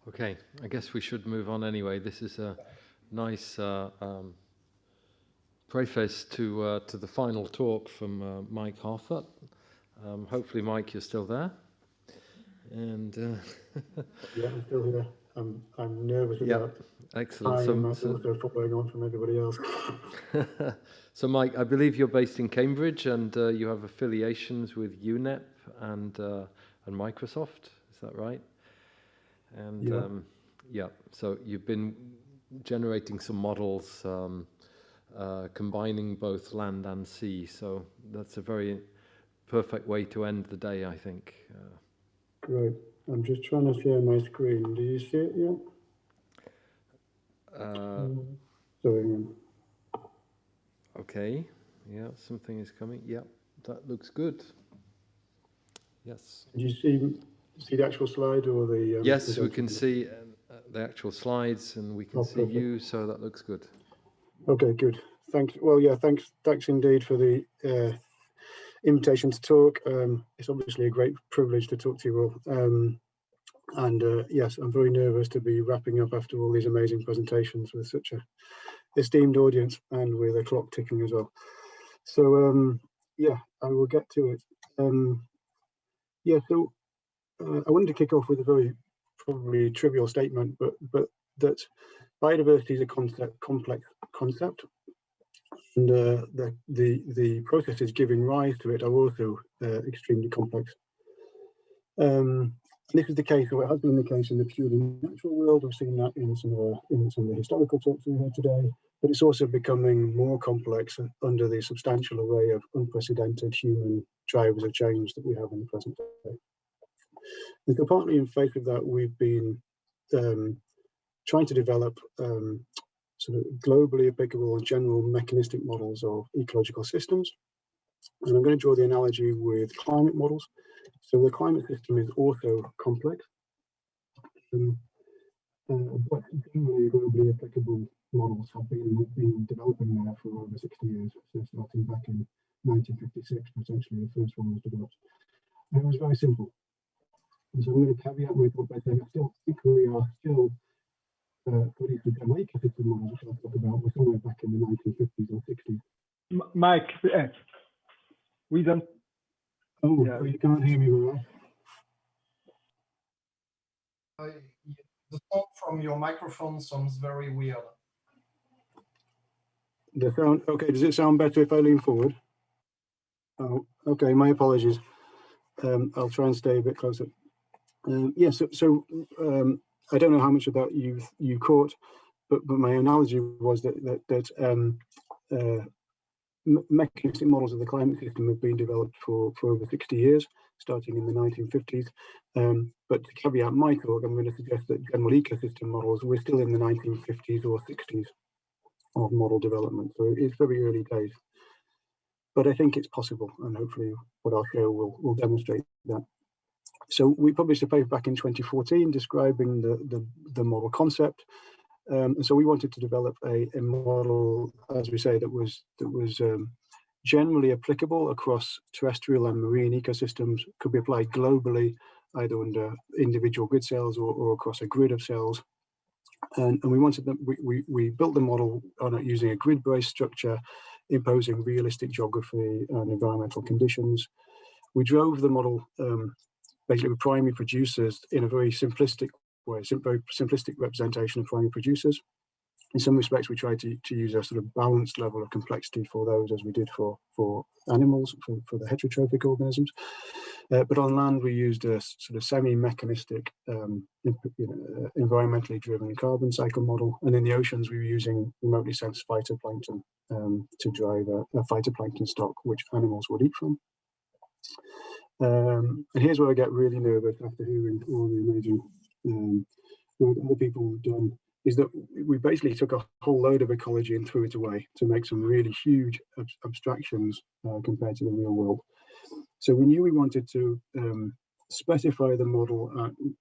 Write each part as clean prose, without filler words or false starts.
Okay, I guess we should move on anyway. This is a nice preface to the final talk from Mike Harfoot. Hopefully, Mike, you're still there. And yeah, I'm still here. I'm nervous about excellent. time and also following on from everybody else. So, Mike, I believe you're based in Cambridge, and you have affiliations with UNEP and Microsoft. Is that right? And so you've been generating some models combining both land and sea. So that's a very perfect way to end the day, I think. Great. I'm just trying to share my screen. Do you see it yet? Sorry. Okay. Yeah, something is coming. Yeah, that looks good. Yes. Do you see the actual slide or the? Yes, we can see the actual slides, and we can see you. So that looks good. Okay, good. Thanks. Well, yeah, thanks indeed for the invitation to talk. It's obviously a great privilege to talk to you all. Yes, I'm very nervous to be wrapping up after all these amazing presentations with such a esteemed audience and with a clock ticking as well. So yeah, I will get to it. So I wanted to kick off with a very probably trivial statement, but that biodiversity is a complex concept, and the processes giving rise to it are also extremely complex. This is the case, or it has been the case, in the purely natural world. We've seen that in some of the historical talks we heard today, but it's also becoming more complex under the substantial array of unprecedented human drivers of change that we have in the present day. And so partly in face of that, we've been trying to develop sort of globally applicable and general mechanistic models of ecological systems. And I'm going to draw the analogy with climate models. So the climate system is also complex, but generally globally applicable models have been developing there for over 60 years, so starting back in 1956, potentially the first one was developed. And it was very simple. And so I'm going to caveat my talk by saying I still think we are still, for these general ecosystem models, which I'll talk about, we're somewhere back in the 1950s or 60s. Mike, we don't. Oh, yeah. You can't hear me well. The sound from your microphone sounds very weird. The sound, okay, does it sound better if I lean forward? Oh, okay, my apologies. I'll try and stay a bit closer. So I don't know how much of that you caught, but my analogy was that mechanistic models of the climate system have been developed for over 60 years, starting in the 1950s. But to caveat my talk, I'm going to suggest that general ecosystem models, we're still in the 1950s or 60s of model development. So it's very early days. But I think it's possible, and hopefully what I'll show will demonstrate that. So we published a paper back in 2014 describing the model concept. And so we wanted to develop a model, as we say, that was generally applicable across terrestrial and marine ecosystems, could be applied globally, either under individual grid cells or across a grid of cells. And we wanted them. We built the model on it using a grid-based structure, imposing realistic geography and environmental conditions. We drove the model basically with primary producers in a very simplistic way, very simplistic representation of primary producers. In some respects, we tried to use a sort of balanced level of complexity for those, as we did for animals, for the heterotrophic organisms. But on land, we used a sort of semi-mechanistic, environmentally driven carbon cycle model. And in the oceans, we were using remotely sensed phytoplankton to drive a phytoplankton stock, which animals would eat from. And here's where I get really nervous after hearing all the amazing what other people have done, is that we basically took a whole load of ecology and threw it away to make some really huge abstractions compared to the real world. So we knew we wanted to specify the model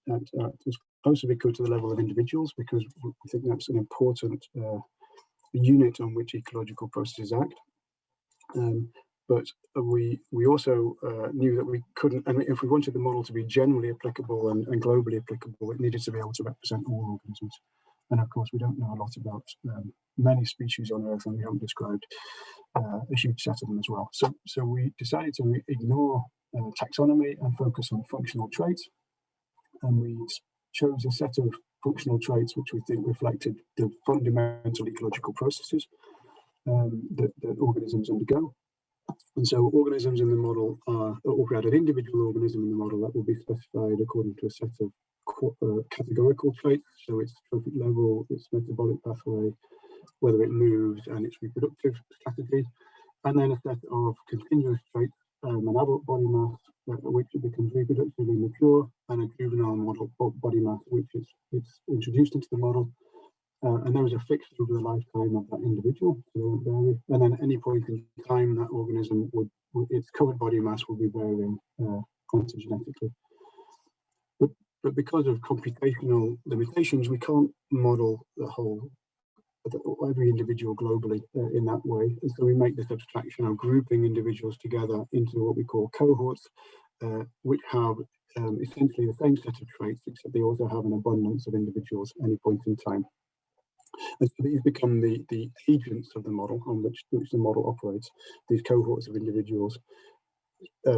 at as close as we could to the level of individuals, because we think that's an important unit on which ecological processes act. but we also knew that we couldn't, and if we wanted the model to be generally applicable and globally applicable, it needed to be able to represent all organisms. And of course, we don't know a lot about many species on Earth, and we haven't described a huge set of them as well. So we decided to ignore taxonomy and focus on functional traits. And we chose a set of functional traits which we think reflected the fundamental ecological processes that organisms undergo. And so organisms in the model are, or we had an individual organism in the model that will be specified according to a set of categorical traits. So its trophic level, its metabolic pathway, whether it moves, and its reproductive strategy. And then a set of continuous traits, an adult body mass, which it becomes reproductively mature, and a juvenile model body mass, which it's introduced into the model. And those are fixed over the lifetime of that individual, so they won't vary. And then at any point in time, that organism would its current body mass will be varying ontogenetically. But because of computational limitations, we can't model the whole, every individual globally in that way. And so we make this abstraction of grouping individuals together into what we call cohorts, which have essentially the same set of traits, except they also have an abundance of individuals at any point in time. And so these become the agents of the model on which the model operates, these cohorts of individuals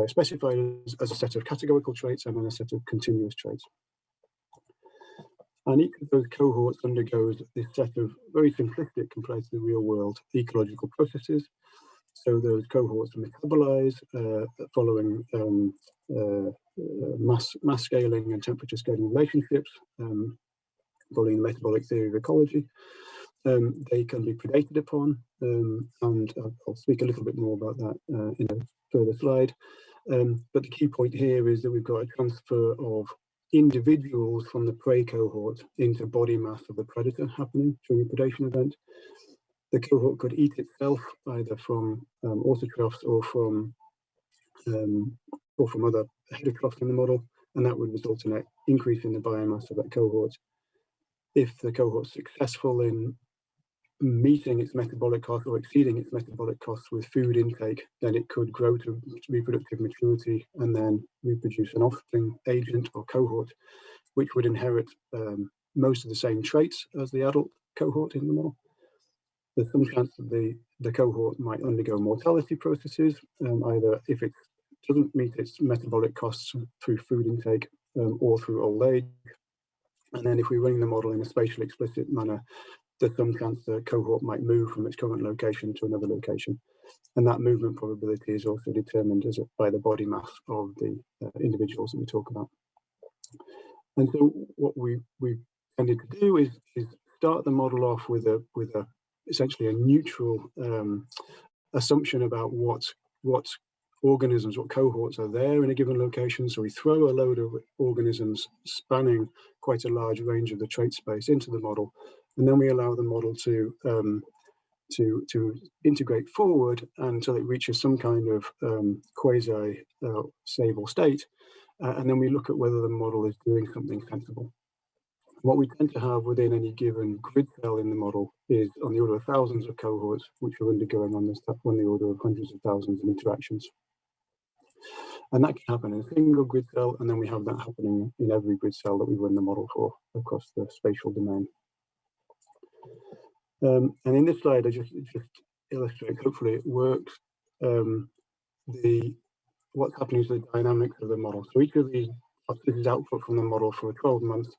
specified as a set of categorical traits and then a set of continuous traits. And each of those cohorts undergoes this set of very simplistic compared to the real world ecological processes. So those cohorts metabolize following mass scaling and temperature scaling relationships, following the metabolic theory of ecology. They can be predated upon, and I'll speak a little bit more about that in a further slide. But the key point here is that we've got a transfer of individuals from the prey cohort into body mass of the predator happening during a predation event. The cohort could eat itself either from autotrophs or from other heterotrophs in the model, and that would result in an increase in the biomass of that cohort. If the cohort's successful in meeting its metabolic costs or exceeding its metabolic costs with food intake, then it could grow to reproductive maturity and then reproduce an offspring agent or cohort, which would inherit most of the same traits as the adult cohort in the model. There's some chance that the cohort might undergo mortality processes, either if it doesn't meet its metabolic costs through food intake or through old age. And then if we run the model in a spatially explicit manner, there's some chance the cohort might move from its current location to another location. And that movement probability is also determined by the body mass of the individuals that we talk about. And so what we tended to do is start the model off with essentially a neutral assumption about what organisms, what cohorts are there in a given location. So we throw a load of organisms spanning quite a large range of the trait space into the model, and then we allow the model to integrate forward until it reaches some kind of quasi stable state, and then we look at whether the model is doing something sensible. What we tend to have within any given grid cell in the model is on the order of thousands of cohorts, which are undergoing on the order of hundreds of thousands of interactions. And that can happen in a single grid cell, and then we have that happening in every grid cell that we run the model for across the spatial domain. And in this slide, I just illustrate, hopefully it works, what's happening to the dynamics of the model. So each of these, this is output from the model for 12 months.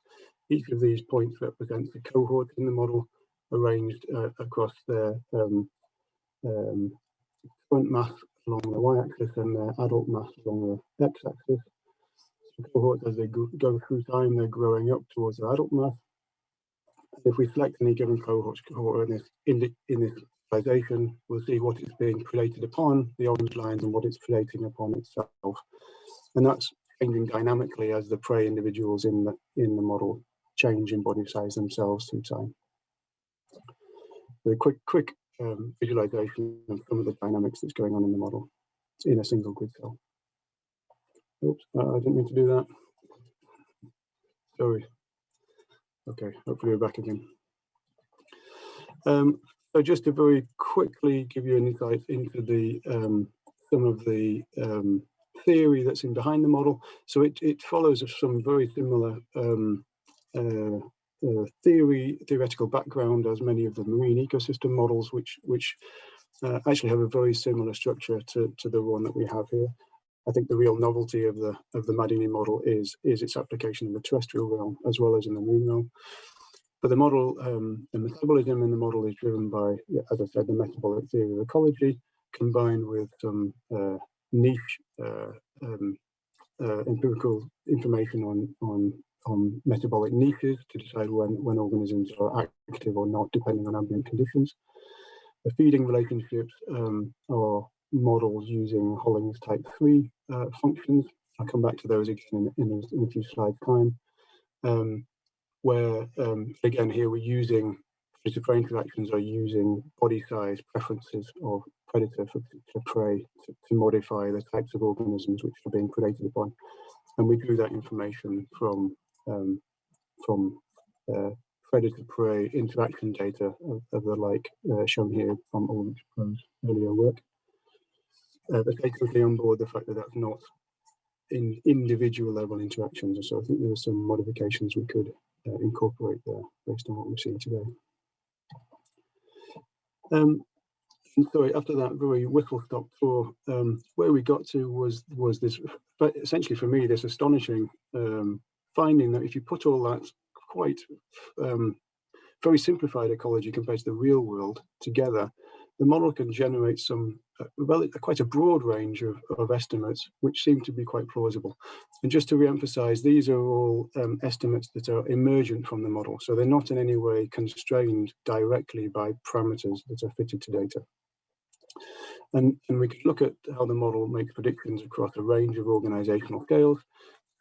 Each of these points represents a cohort in the model arranged across their front mass along the y-axis and their adult mass along the x-axis. So cohorts, as they go through time, they're growing up towards their adult mass. And if we select any given cohort in this visualization, we'll see what it's being predated upon, the orange lines, and what it's predating upon itself. And that's changing dynamically as the prey individuals in the model change in body size themselves through time. So a quick visualization of some of the dynamics that's going on in the model in a single grid cell. Oops, I didn't mean to do that. Sorry. Okay, hopefully we're back again. So just to very quickly give you an insight into the some of the theory that's in behind the model. So it follows some very similar theoretical background as many of the marine ecosystem models, which actually have a very similar structure to the one that we have here. I think the real novelty of the Madini model is its application in the terrestrial realm as well as in the marine realm. But the model, the metabolism in the model is driven by, as I said, the metabolic theory of ecology, combined with some niche empirical information on metabolic niches to decide when organisms are active or not, depending on ambient conditions. The feeding relationships are models using Holling's type 3 functions. I'll come back to those again in a few slides' time. Where again here we're using predator-prey interactions are using body size preferences of predator for prey to modify the types of organisms which are being predated upon, and we drew that information from predator-prey interaction data of the like shown here from Ulrich Pro's earlier work. But take totally on board the fact that that's not in individual level interactions, so I think there are some modifications we could incorporate there based on what we're seeing today. And sorry, after that very whistle-stop tour, where we got to was this, but essentially for me, this astonishing finding that if you put all that quite very simplified ecology compared to the real world together, the model can generate some quite a broad range of estimates, which seem to be quite plausible. And just to re-emphasize, these are all estimates that are emergent from the model. So they're not in any way constrained directly by parameters that are fitted to data. And we can look at how the model makes predictions across a range of organizational scales.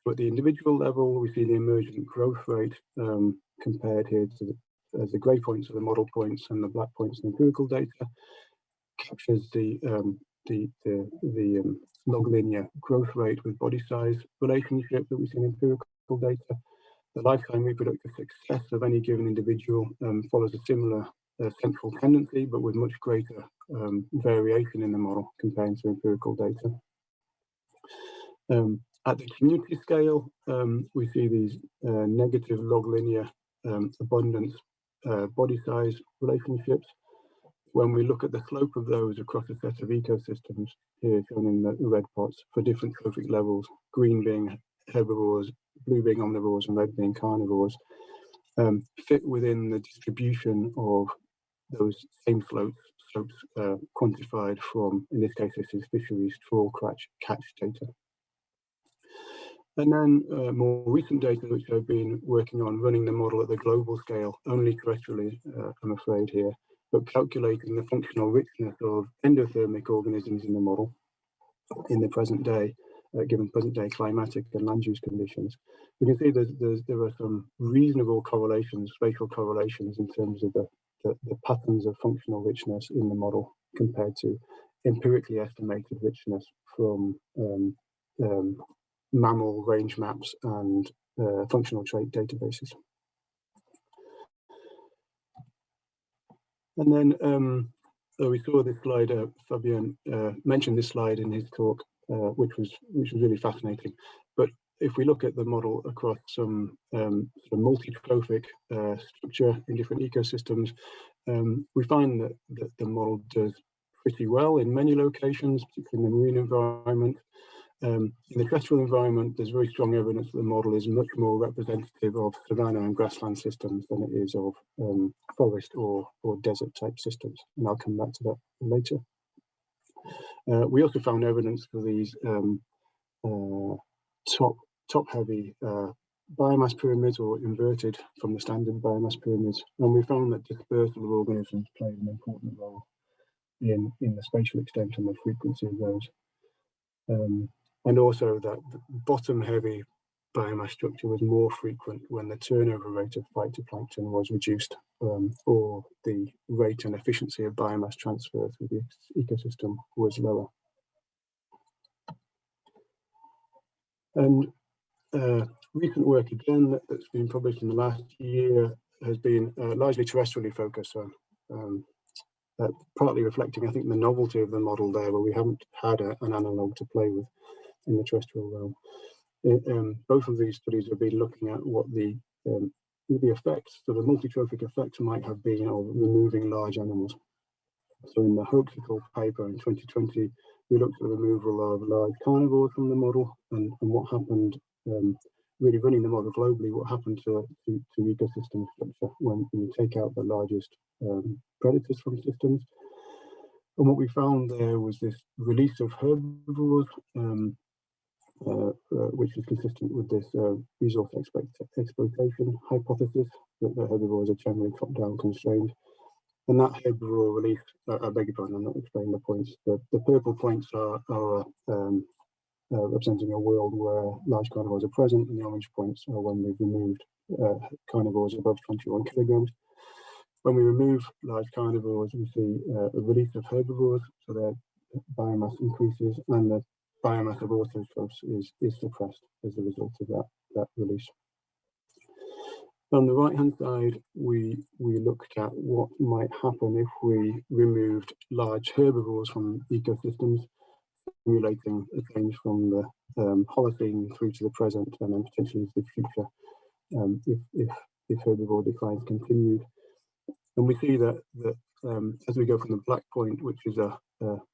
So at the individual level, we see the emergent growth rate compared here to the grey points are the model points and the black points in empirical data, captures the log linear growth rate with body size relationship that we see in empirical data. The lifetime reproductive success of any given individual follows a similar central tendency, but with much greater variation in the model compared to empirical data. At the community scale, we see these negative log linear abundance body size relationships. When we look at the slope of those across a set of ecosystems, here shown in the red pots for different trophic levels, green being herbivores, blue being omnivores, and red being carnivores, fit within the distribution of those same slopes quantified from, in this case, this is fisheries trawl catch data. And then more recent data, which I've been working on running the model at the global scale, only terrestrially, I'm afraid here, but calculating the functional richness of endothermic organisms in the model in the present day, given present day climatic and land use conditions. We can see there are some reasonable correlations, spatial correlations in terms of the patterns of functional richness in the model compared to empirically estimated richness from mammal range maps and functional trait databases. And then we saw this slide, Fabien mentioned this slide in his talk, which was really fascinating. But if we look at the model across some sort of multi-trophic structure in different ecosystems, we find that the model does pretty well in many locations, particularly in the marine environment. In the terrestrial environment, there's very strong evidence that the model is much more representative of savanna and grassland systems than it is of forest or desert type systems. And I'll come back to that later. We also found evidence for these top-heavy biomass pyramids, or inverted from the standard biomass pyramids. And we found that dispersal of organisms played an important role in the spatial extent and the frequency of those. And also that the bottom-heavy biomass structure was more frequent when the turnover rate of phytoplankton was reduced, or the rate and efficiency of biomass transfer through the ecosystem was lower. And recent work again that's been published in the last year has been largely terrestrially focused. So partly reflecting, I think, the novelty of the model there, where we haven't had an analogue to play with in the terrestrial realm. Both of these studies have been looking at what the effects, so the multi-trophic effects might have been of removing large animals. So in the Ecological paper in 2020, we looked at the removal of large carnivores from the model and what happened, really running the model globally, what happened to ecosystem structure when you take out the largest predators from systems. And what we found there was this release of herbivores, which is consistent with this resource exploitation hypothesis, that the herbivores are generally top-down constrained. And that herbivore release, I beg your pardon, I'm not explaining the points. The purple points are representing a world where large carnivores are present, and the orange points are when we've removed carnivores above 21 kilograms. When we remove large carnivores, we see a release of herbivores, so their biomass increases, and the biomass of autotrophs is suppressed as a result of that release. On the right-hand side, we looked at what might happen if we removed large herbivores from ecosystems, simulating a change from the Holocene through to the present and then potentially into the future if herbivore declines continued. And we see that as we go from the black point, which is a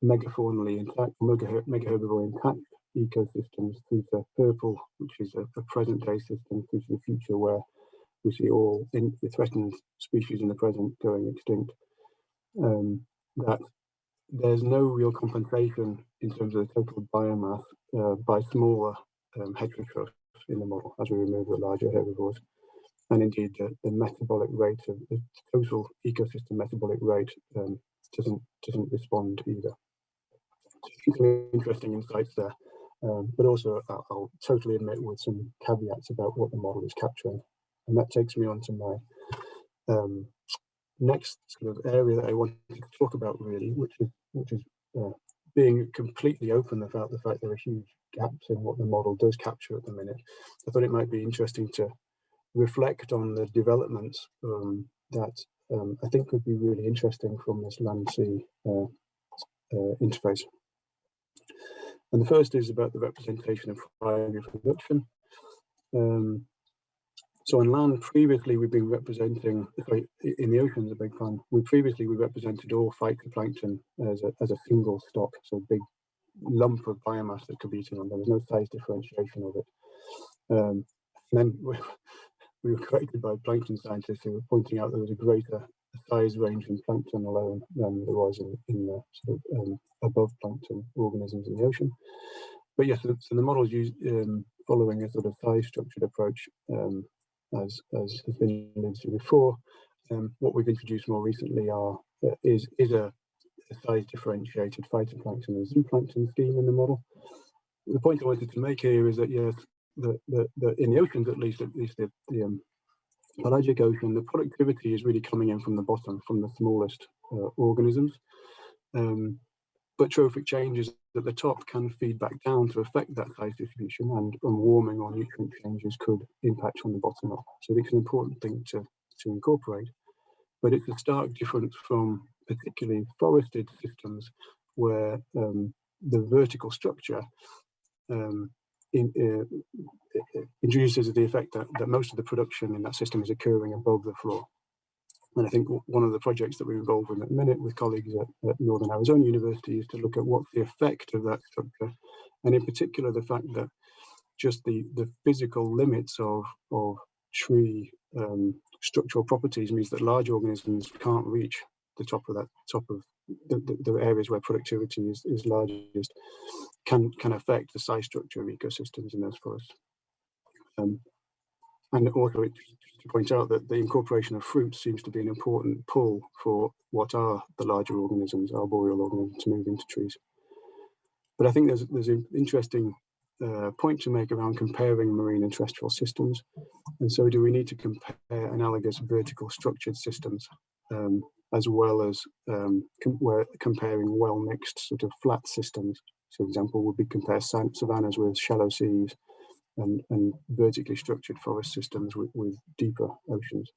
megafaunally intact, megaherbivore intact ecosystems, through to purple, which is a present-day system, through to the future, where we see all the threatened species in the present going extinct, that there's no real compensation in terms of the total biomass by smaller heterotrophs in the model as we remove the larger herbivores. And indeed, the metabolic rate of the total ecosystem metabolic rate doesn't respond either. So some interesting insights there, but also I'll totally admit with some caveats about what the model is capturing. And that takes me on to my next sort of area that I wanted to talk about, really, which is being completely open about the fact there are huge gaps in what the model does capture at the minute. I thought it might be interesting to reflect on the developments that I think would be really interesting from this land-sea interface. And the first is about the representation of primary reproduction. So on land, previously we've been representing, sorry, in the oceans, a big fan. We represented all phytoplankton as a single stock, so a big lump of biomass that could be eaten on. There was no size differentiation of it. And then we were corrected by plankton scientists who were pointing out there was a greater size range in plankton alone than there was in the sort of above plankton organisms in the ocean. But yes, so the model is following a sort of size structured approach, as has been alluded to before. What we've introduced more recently is a size differentiated phytoplankton and zooplankton scheme in the model. The point I wanted to make here is that yes, in the oceans, at least the pelagic ocean, the productivity is really coming in from the bottom, from the smallest organisms. But trophic changes at the top can feed back down to affect that size distribution, and warming or nutrient changes could impact from the bottom up. So it's an important thing to incorporate. But it's a stark difference from particularly forested systems where the vertical structure introduces the effect that most of the production in that system is occurring above the floor. And I think one of the projects that we're involved in at the minute with colleagues at Northern Arizona University is to look at what's the effect of that structure, and in particular the fact that just the physical limits of tree structural properties means that large organisms can't reach the top of the areas where productivity is largest, can affect the size structure of ecosystems in those forests. And also, to point out that the incorporation of fruit seems to be an important pull for what are the larger organisms, arboreal organisms, to move into trees. But I think there's an interesting point to make around comparing marine and terrestrial systems. And so do we need to compare analogous vertical structured systems as well as comparing well-mixed sort of flat systems? So, for example, would we compare savannas with shallow seas and vertically structured forest systems with deeper oceans?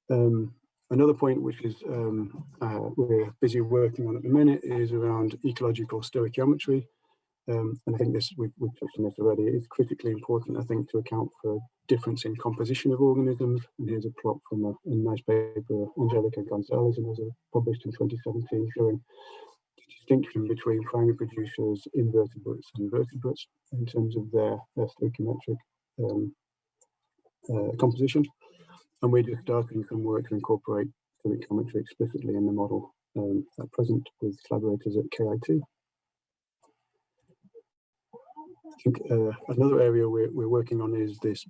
And Another point which is we're busy working on at the minute is around ecological stoichiometry. And I think this we've touched on this already. It's critically important, I think, to account for difference in composition of organisms. And here's a plot from a nice paper Angelica Gonzalez and others published in 2017 showing the distinction between primary producers, invertebrates and vertebrates in terms of their stoichiometric composition. And we're just starting some work to incorporate stoichiometry explicitly in the model at present with collaborators at KIT. I think another area we're working on is this,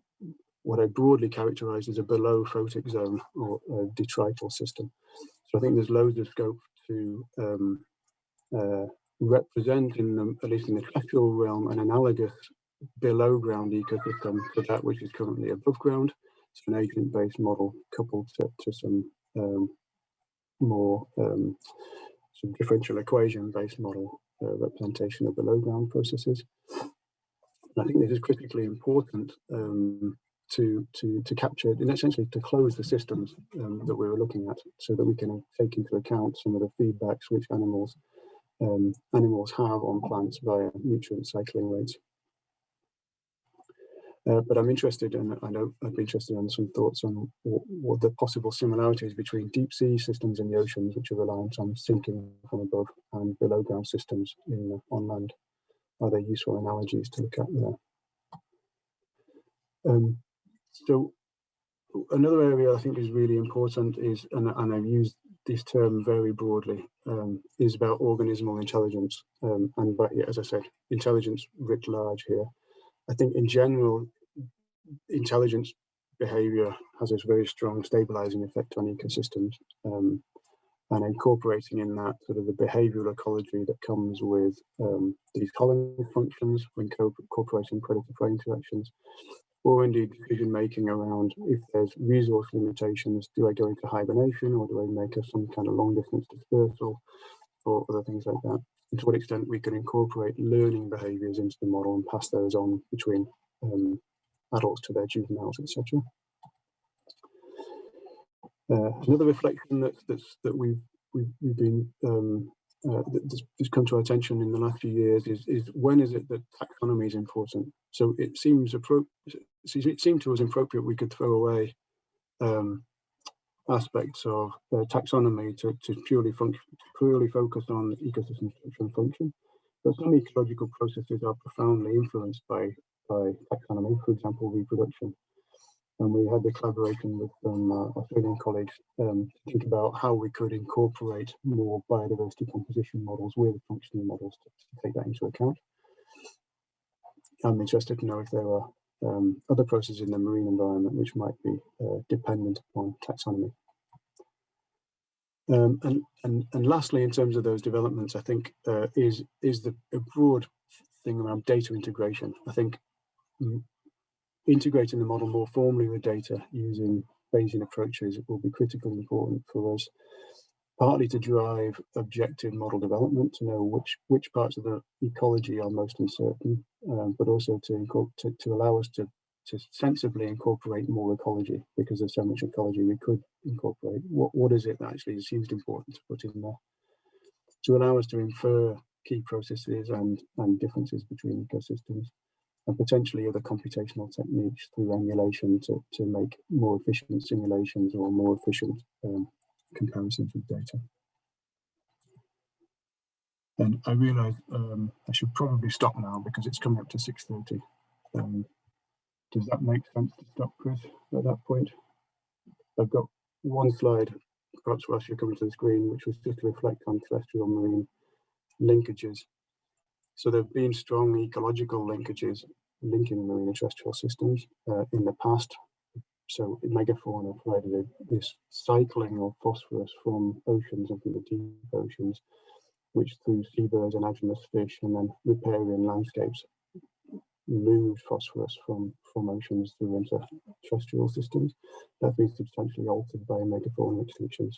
what I broadly characterize as a below photic zone or a detrital system. So I think there's loads of scope to represent, at least in the terrestrial realm, an analogous below ground ecosystem to that which is currently above ground. So an agent-based model coupled to some more some differential equation-based model representation of below ground processes. I think this is critically important to capture and essentially to close the systems that we were looking at, so that we can take into account some of the feedbacks which animals have on plants via nutrient cycling rates. But I'm interested, and I know I'd be interested in some thoughts on what the possible similarities between deep sea systems in the oceans, which are reliant on sinking from above, and below ground systems on land. Are there useful analogies to look at there? So another area I think is really important is, and I've used this term very broadly, is about organismal intelligence. And but yeah, as I said, intelligence writ large here. I think in general, intelligence behavior has this very strong stabilizing effect on ecosystems, and incorporating in that sort of the behavioral ecology that comes with these colony functions when incorporating predator-prey interactions, or indeed decision making around, if there's resource limitations, do I go into hibernation or do I make some kind of long distance dispersal or other things like that? And to what extent we can incorporate learning behaviors into the model and pass those on between adults to their juveniles, etc. Another reflection that we've been that's come to our attention in the last few years is when is it that taxonomy is important? So it seemed to us appropriate we could throw away aspects of taxonomy to purely focus on ecosystem structure and function. But some ecological processes are profoundly influenced by taxonomy, for example, reproduction. And we had the collaboration with some Australian colleagues to think about how we could incorporate more biodiversity composition models with functional models to take that into account. I'm interested to know if there are other processes in the marine environment which might be dependent upon taxonomy. And lastly, in terms of those developments, I think is a broad thing around data integration. I think integrating the model more formally with data using Bayesian approaches will be critically important for us, partly to drive objective model development, to know which parts of the ecology are most uncertain, but also to allow us to sensibly incorporate more ecology, because there's so much ecology we could incorporate. What is it that actually seems important to put in there, to allow us to infer key processes and differences between ecosystems, and potentially other computational techniques through emulation to make more efficient simulations or more efficient comparisons with data. And I realise I should probably stop now because it's coming up to 6:30. Does that make sense to stop, Chris, at that point? I've got one slide, perhaps whilst you're coming to the screen, which was just to reflect on terrestrial marine linkages. So there have been strong ecological linkages linking marine and terrestrial systems in the past. So megafauna provided this cycling of phosphorus from oceans into the deep oceans, which through seabirds and anadromous fish and then riparian landscapes moved phosphorus from oceans through into terrestrial systems. That's been substantially altered by megafauna extinctions.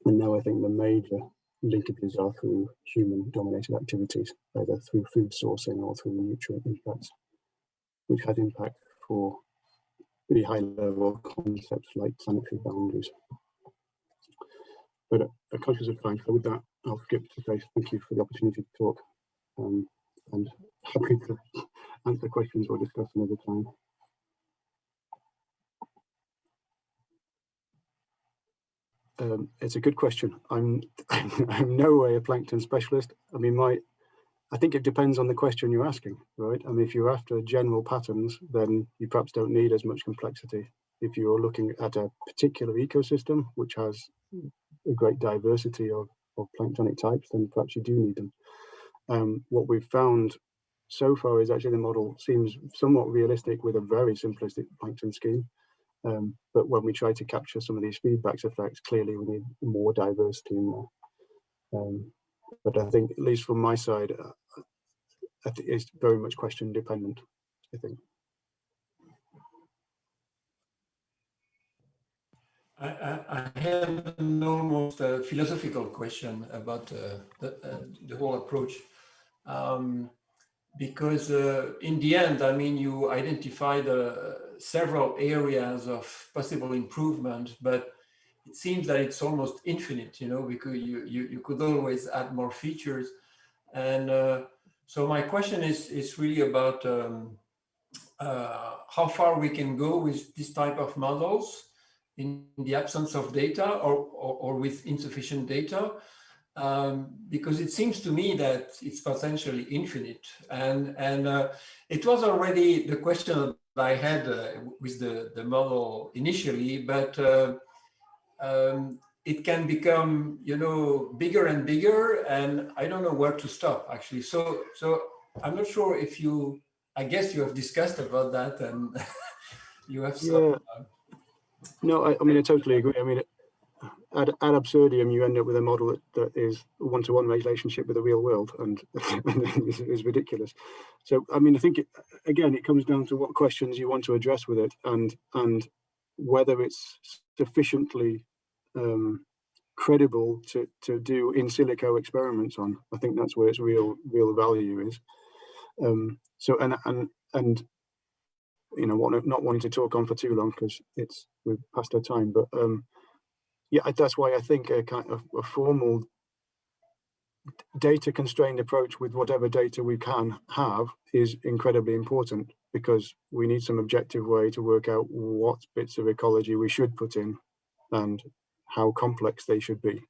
And now I think the major linkages are through human-dominated activities, either through food sourcing or through nutrient impacts, which has impact for pretty high-level concepts like planetary boundaries. but conscious of time. So with that, I'll skip to say thank you for the opportunity to talk, and happy to answer questions or discuss another time. It's a good question. I'm no way a plankton specialist. I mean, I think it depends on the question you're asking, right? I mean, if you're after general patterns, then you perhaps don't need as much complexity. If you're looking at a particular ecosystem, which has a great diversity of planktonic types, then perhaps you do need them. What we've found so far is actually the model seems somewhat realistic with a very simplistic plankton scheme. But when we try to capture some of these feedback effects, clearly we need more diversity in there. But I think, at least from my side, I think it's very much question dependent, I think. I have an almost philosophical question about the whole approach. Because in the end, I mean, you identified several areas of possible improvement, but it seems that it's almost infinite, you know, because you could always add more features. And so my question is really about how far we can go with this type of models in the absence of data or with insufficient data. Because it seems to me that it's potentially infinite. And it was already the question that I had with the model initially, but it can become, you know, bigger and bigger, and I don't know where to stop, actually. So I'm not sure if you, I guess you have discussed about that, and you have some... Yeah. No, I mean, I totally agree. I mean, ad absurdum, you end up with a model that is a one-to-one relationship with the real world, and is ridiculous. So, I mean, I think, again, it comes down to what questions you want to address with it, and whether it's sufficiently credible to do in silico experiments on. I think that's where its real value is. So, and you know, not wanting to talk on for too long because we've passed our time, but yeah, that's why I think a kind of a formal data constrained approach with whatever data we can have is incredibly important, because we need some objective way to work out what bits of ecology we should put in and how complex they should be.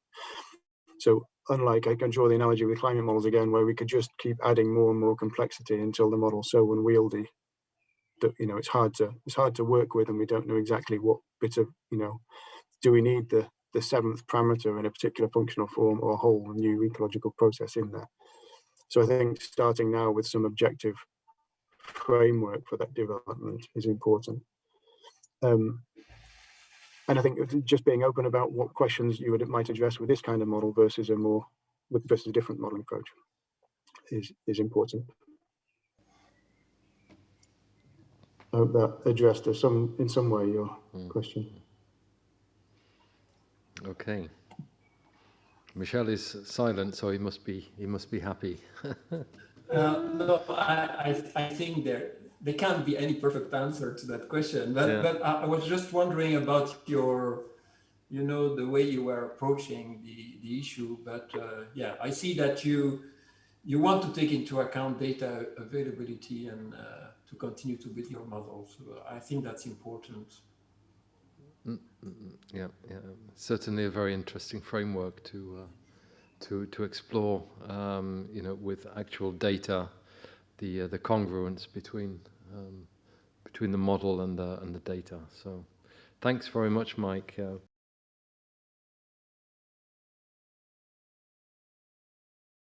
So unlike, I can draw the analogy with climate models again, where we could just keep adding more and more complexity until the model's so unwieldy that, you know, it's hard to work with, and we don't know exactly what bit of, you know, do we need the seventh parameter in a particular functional form or a whole new ecological process in there. So I think starting now with some objective framework for that development is important. And I think just being open about what questions you might address with this kind of model versus a different modeling approach is important. I hope that addressed in some way your question. Okay. Michel is silent, so he must be happy. No, I think there can't be any perfect answer to that question. But I was just wondering about your, you know, the way you were approaching the issue. But yeah, I see that you want to take into account data availability and to continue to build your models. So I think that's important. Yeah, certainly a very interesting framework to explore, you know, with actual data, the congruence between the model and the data. So, thanks very much, Mike.